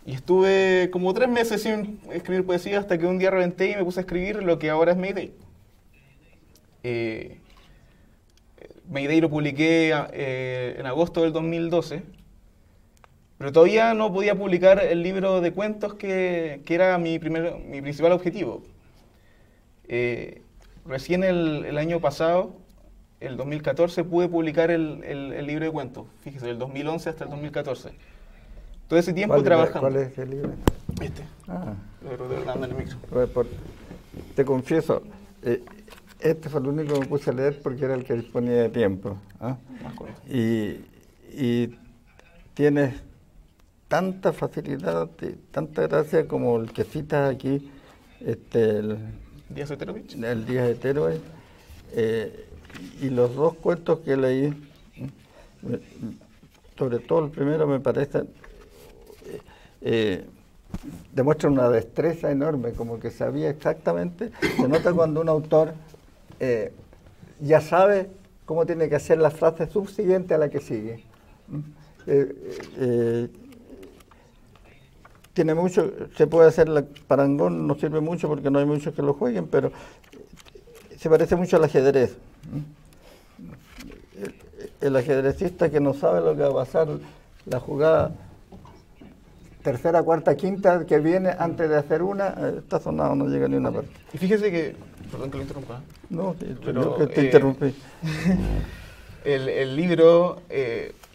Y estuve como 3 meses sin escribir poesía hasta que un día reventé y me puse a escribir lo que ahora es Mayday. Mayday lo publiqué en agosto del 2012, pero todavía no podía publicar el libro de cuentos que era mi principal objetivo. Recién el año pasado, el 2014, pude publicar el libro de cuentos, fíjese, del 2011 hasta el 2014. Todo ese tiempo trabajando. ¿Cuál es el libro? Este. Ah. Dando en el micro. Te confieso, este fue el único que me puse a leer porque era el que disponía de tiempo. ¿Ah? Y tienes tanta facilidad, tanta gracia como el que citas aquí, el Díaz Heterovich. El Díaz Heterovich. Y los 2 cuentos que leí, sobre todo el primero me parece, demuestra una destreza enorme, como que sabía exactamente, se nota cuando un autor ya sabe cómo tiene que hacer la frase subsiguiente a la que sigue. Tiene mucho, se puede hacer la parangón, no sirve mucho porque no hay muchos que lo jueguen, pero se parece mucho al ajedrez. El ajedrecista que no sabe lo que va a pasar, la jugada tercera, cuarta, quinta que viene antes de hacer una, está sonado, no llega ni una parte. Y fíjese que, perdón que lo interrumpa, No, pero, yo que te interrumpí. el libro,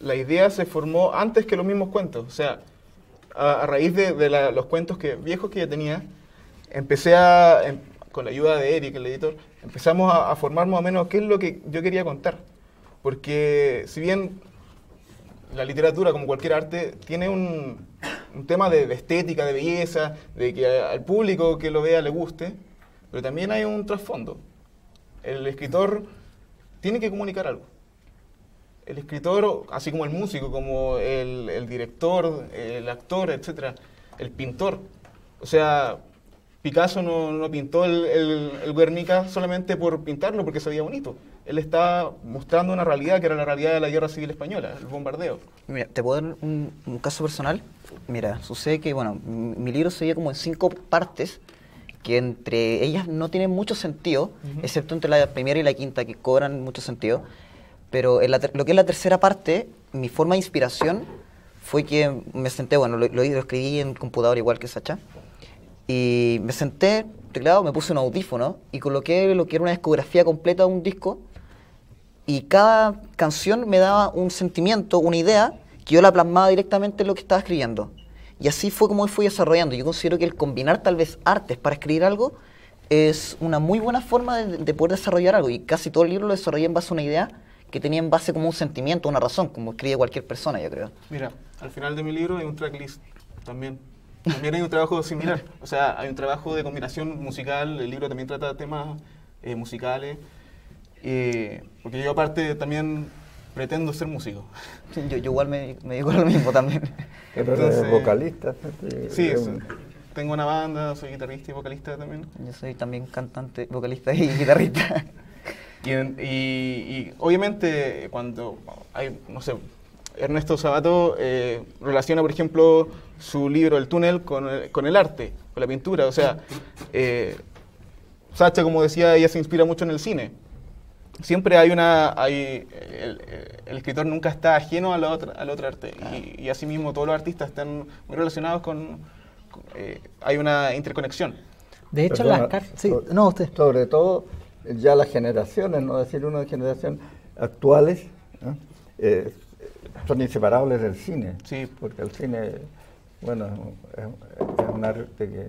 la idea se formó antes que los mismos cuentos. O sea, a raíz de los cuentos viejos que ya tenía, empecé con la ayuda de Eric, el editor, empezamos a formar más o menos qué es lo que yo quería contar. Porque si bien la literatura, como cualquier arte, tiene un tema de estética, de belleza, de que al público que lo vea le guste, pero también hay un trasfondo. El escritor tiene que comunicar algo. El escritor, así como el músico, como el director, el actor, etcétera, el pintor. O sea, Picasso no pintó el Guernica solamente por pintarlo, porque se veía bonito. Él está mostrando una realidad que era la realidad de la Guerra Civil Española, el bombardeo. Mira, ¿te puedo dar un caso personal? Mira, sucede que, bueno, mi libro se divide como en 5 partes, que entre ellas no tienen mucho sentido, excepto entre la primera y la quinta, que cobran mucho sentido. Pero lo que es la tercera parte, mi forma de inspiración fue que me senté, bueno, lo escribí en computador igual que Sacha, y me senté, teclado, me puse un audífono y coloqué lo que era una discografía completa de un disco, y cada canción me daba un sentimiento, una idea, que yo la plasmaba directamente en lo que estaba escribiendo. Y así fue como fui desarrollando. Yo considero que el combinar tal vez artes para escribir algo es una muy buena forma de poder desarrollar algo, y casi todo el libro lo desarrollé en base a una idea que tenía en base como un sentimiento, una razón, como escribe cualquier persona, yo creo. Mira, al final de mi libro hay un tracklist también. También hay un trabajo similar. O sea, hay un trabajo de combinación musical. El libro también trata temas musicales. Porque yo aparte también pretendo ser músico. Yo igual me digo lo mismo también. Pero eres vocalista. Sí, tengo una banda, soy guitarrista y vocalista también. Yo soy también cantante, vocalista y guitarrista. Y obviamente cuando hay, no sé, Ernesto Sabato relaciona, por ejemplo, su libro El túnel con el arte, con la pintura. O sea, Sacha, como decía, ella se inspira mucho en el cine. Siempre el escritor nunca está ajeno al otro arte. Y asimismo todos los artistas están muy relacionados hay una interconexión. De hecho, Perdona, las cartas... Sí, no, usted. Sobre todo, ya las generaciones, no decir una generación actuales, ¿no? Son inseparables del cine. Sí. Porque el cine, bueno, es un arte que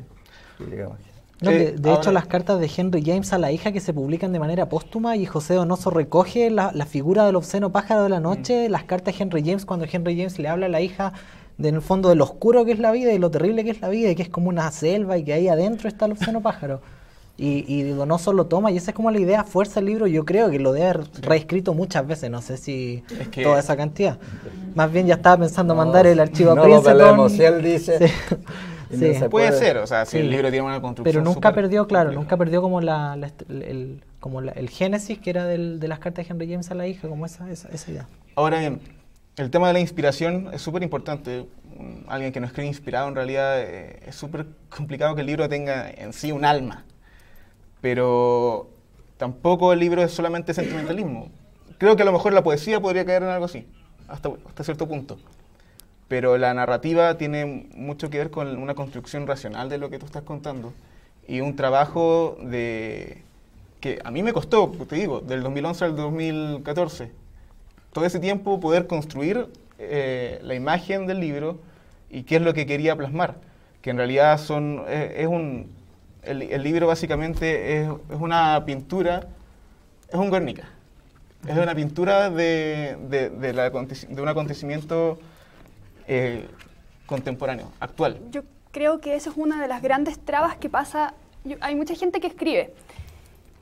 digamos. No, Sí, de hecho, las cartas de Henry James a la hija que se publican de manera póstuma, y José Donoso recoge la figura del obsceno pájaro de la noche, las cartas de Henry James, cuando Henry James le habla a la hija en el fondo de lo oscuro que es la vida y lo terrible que es la vida, y que es como una selva y que ahí adentro está el obsceno pájaro. Y Donoso lo toma, y esa es como la idea fuerza del libro. Yo creo que lo debe haber reescrito muchas veces, no sé si toda esa cantidad. Más bien ya estaba pensando mandar el archivo a Princeton. No lo peleemos, si él dice... Sí. Y Sí. no se Puede ser, o sea, si Sí. el libro tiene una construcción Pero nunca súper perdió, claro, compleja. nunca perdió como el génesis que era de las cartas de Henry James a la hija, como esa idea. Ahora bien, el tema de la inspiración es súper importante. Alguien que no escribe inspirado, en realidad es súper complicado que el libro tenga en sí un alma. Pero tampoco el libro es solamente sentimentalismo. Creo que a lo mejor la poesía podría caer en algo así, hasta cierto punto. Pero la narrativa tiene mucho que ver con una construcción racional de lo que tú estás contando. Y un trabajo que a mí me costó, te digo, del 2011 al 2014. Todo ese tiempo poder construir la imagen del libro y qué es lo que quería plasmar. Que en realidad el libro básicamente es una pintura, es un Guernica. Es una pintura de un acontecimiento contemporáneo, actual. Yo creo que eso es una de las grandes trabas que pasa. Hay mucha gente que escribe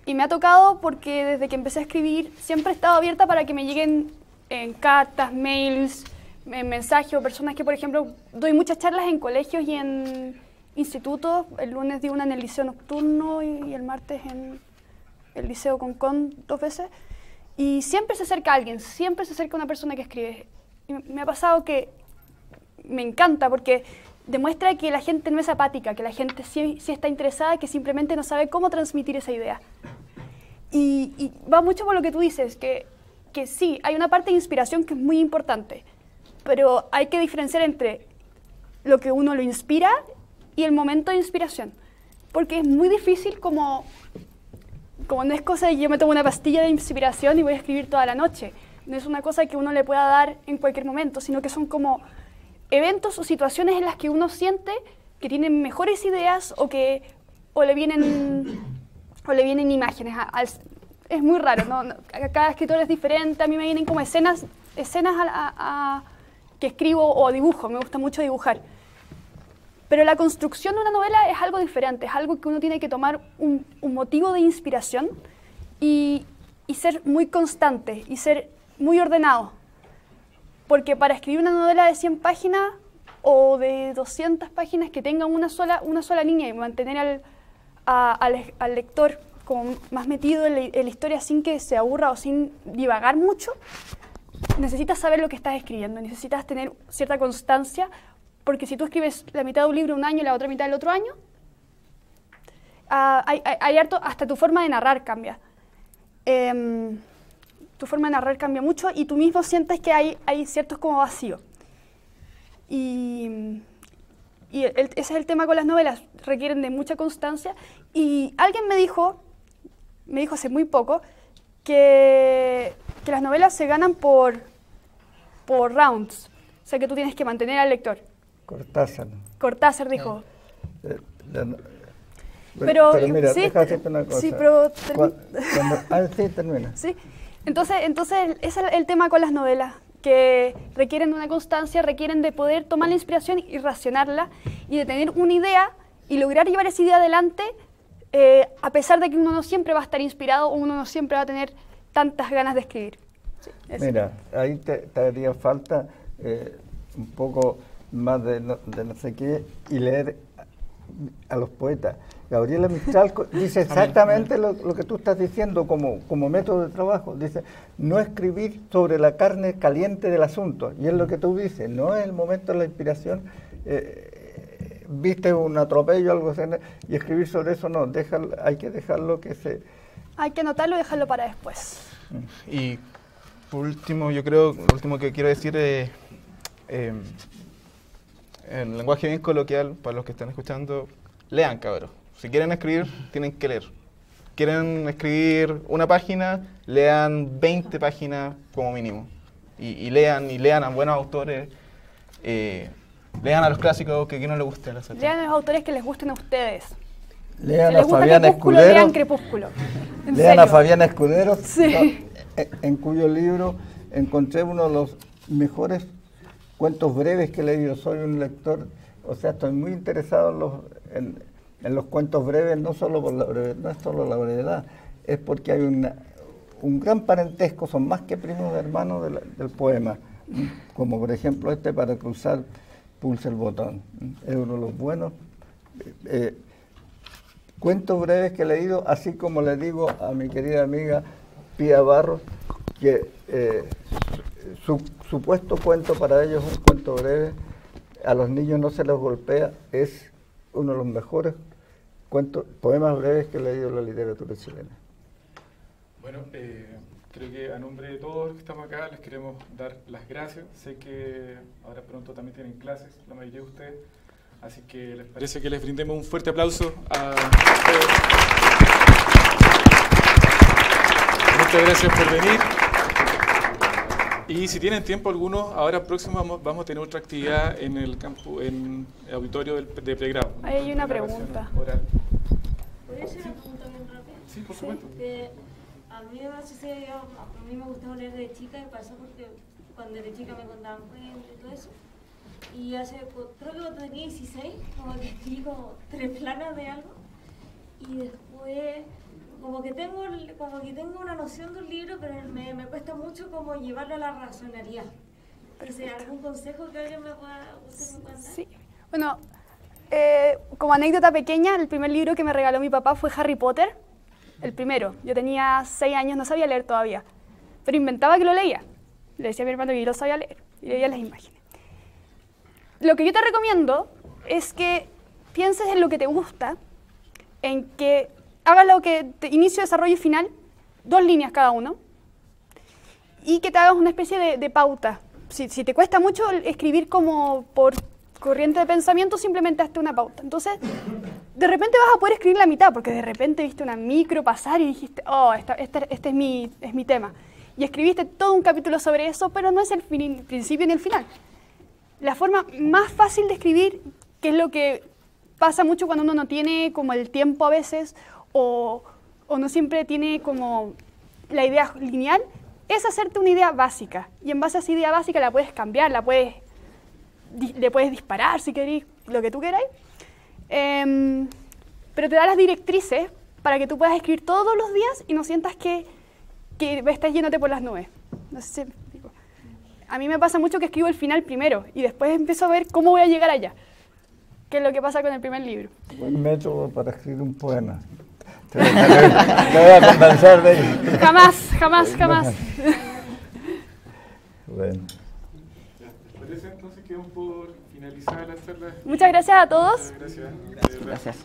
y me ha tocado porque desde que empecé a escribir siempre he estado abierta para que me lleguen en cartas, mails, mensajes o personas que, por ejemplo, doy muchas charlas en colegios y en institutos. El lunes di una en el Liceo Nocturno y el martes en el Liceo Concón 2 veces. Y siempre se acerca alguien, siempre se acerca una persona que escribe. Y me ha pasado que me encanta porque demuestra que la gente no es apática, que la gente sí está interesada, que simplemente no sabe cómo transmitir esa idea. Y va mucho por lo que tú dices, que sí, hay una parte de inspiración que es muy importante, pero hay que diferenciar entre lo que uno lo inspira y el momento de inspiración. Porque es muy difícil como no es cosa de que yo me tomo una pastilla de inspiración y voy a escribir toda la noche. No es una cosa que uno le pueda dar en cualquier momento, sino que son como eventos o situaciones en las que uno siente que tiene mejores ideas o le vienen imágenes. Es muy raro, ¿no? Cada escritor es diferente. A mí me vienen como escenas que escribo o dibujo. Me gusta mucho dibujar. Pero la construcción de una novela es algo diferente, es algo que uno tiene que tomar un motivo de inspiración y ser muy constante y ser muy ordenado. Porque para escribir una novela de 100 páginas o de 200 páginas que tenga una sola línea y mantener al lector como más metido en la historia sin que se aburra o sin divagar mucho, necesitas saber lo que estás escribiendo, necesitas tener cierta constancia. Porque si tú escribes la mitad de un libro un año y la otra mitad del otro año, hay harto, hasta tu forma de narrar cambia. Tu forma de narrar cambia mucho y tú mismo sientes que hay ciertos como vacíos. Y ese es el tema con las novelas, requieren de mucha constancia. Y alguien me dijo hace muy poco, que las novelas se ganan por rounds. O sea, que tú tienes que mantener al lector. Cortázar dijo. Pero mira, sí, déjame decirte una cosa. Sí, pero sí, termina. Sí. Entonces ese es el tema con las novelas, que requieren de una constancia, requieren de poder tomar la inspiración y racionarla, y de tener una idea y lograr llevar esa idea adelante, a pesar de que uno no siempre va a estar inspirado o uno no siempre va a tener tantas ganas de escribir. Sí, mira, ahí te haría falta un poco más de no sé qué y leer a los poetas. Gabriela Mistral dice exactamente lo que tú estás diciendo como método de trabajo. Dice, no escribir sobre la carne caliente del asunto. Y es lo que tú dices, no es el momento de la inspiración, viste un atropello o algo así, y escribir sobre eso no, hay que dejarlo que se... Hay que anotarlo y dejarlo para después. Y por último, yo creo, lo último que quiero decir es, en lenguaje bien coloquial, para los que están escuchando, lean, cabros. Si quieren escribir, tienen que leer. Quieren escribir una página, lean 20 páginas como mínimo. Y lean a buenos autores, lean a los clásicos que a quien no les guste. Lean a los autores que les gusten a ustedes. Lean a Fabiana Escudero. Lean Crepúsculo. Lean a Fabiana Escudero, sí. En cuyo libro encontré uno de los mejores cuentos breves que he leído. Soy un lector, o sea, estoy muy interesado en los cuentos breves, no solo por la brevedad, no es solo la brevedad, es porque hay un gran parentesco, son más que primos hermanos del poema, como por ejemplo para cruzar, pulsa el botón, es uno de los buenos cuentos breves que he leído, así como le digo a mi querida amiga Pía Barros, que su supuesto cuento para ellos es un cuento breve, a los niños no se les golpea, es uno de los mejores poemas breves que he leído en la literatura chilena. Bueno, creo que a nombre de todos los que estamos acá les queremos dar las gracias. Sé que ahora pronto también tienen clases, la mayoría de ustedes, así que les parece que les brindemos un fuerte aplauso a ustedes. Muchas gracias por venir. Y si tienen tiempo algunos, ahora próximo vamos a tener otra actividad en el campus, en el auditorio de pregrado. Ahí hay una pregunta. Oral. ¿Podría hacer una pregunta bien rápida? Sí, por supuesto. A mí me sucedió, a mí me gustaba leer de chica y pasó porque cuando era chica me contaban cuentos y todo eso. Y creo que cuando tenía 16, como que escribí como 3 planas de algo. Y después, como que tengo una noción del libro, pero me cuesta mucho como llevarlo a la racionalidad. Entonces, ¿algún consejo que alguien usted me pueda dar? Sí. Bueno, como anécdota pequeña, el primer libro que me regaló mi papá fue Harry Potter, el primero. Yo tenía 6 años, no sabía leer todavía, pero inventaba que lo leía. Le decía a mi hermano que yo lo sabía leer y leía las imágenes. Lo que yo te recomiendo es que pienses en lo que te gusta, en que hagas lo que inicio, desarrollo y final, 2 líneas cada uno, y que te hagas una especie de pauta. Si te cuesta mucho escribir como corriente de pensamiento, simplemente hazte una pauta. Entonces, de repente vas a poder escribir la mitad, porque de repente viste una micro pasar y dijiste, oh, este es mi tema. Y escribiste todo un capítulo sobre eso, pero no es el principio ni el final. La forma más fácil de escribir, que es lo que pasa mucho cuando uno no tiene como el tiempo a veces, o no siempre tiene como la idea lineal, es hacerte una idea básica. Y en base a esa idea básica la puedes cambiar, le puedes disparar si queréis, lo que tú queráis. Pero te da las directrices para que tú puedas escribir todos los días y no sientas que estás yéndote por las nubes. No sé si me explico. A mí me pasa mucho que escribo el final primero y después empiezo a ver cómo voy a llegar allá. ¿Qué es lo que pasa con el primer libro? Buen método para escribir un poema. Te voy a convencer de ello. Jamás. Bueno. ¿Les parece entonces que damos por finalizada la charla? Muchas gracias a todos. Gracias. Gracias. Gracias.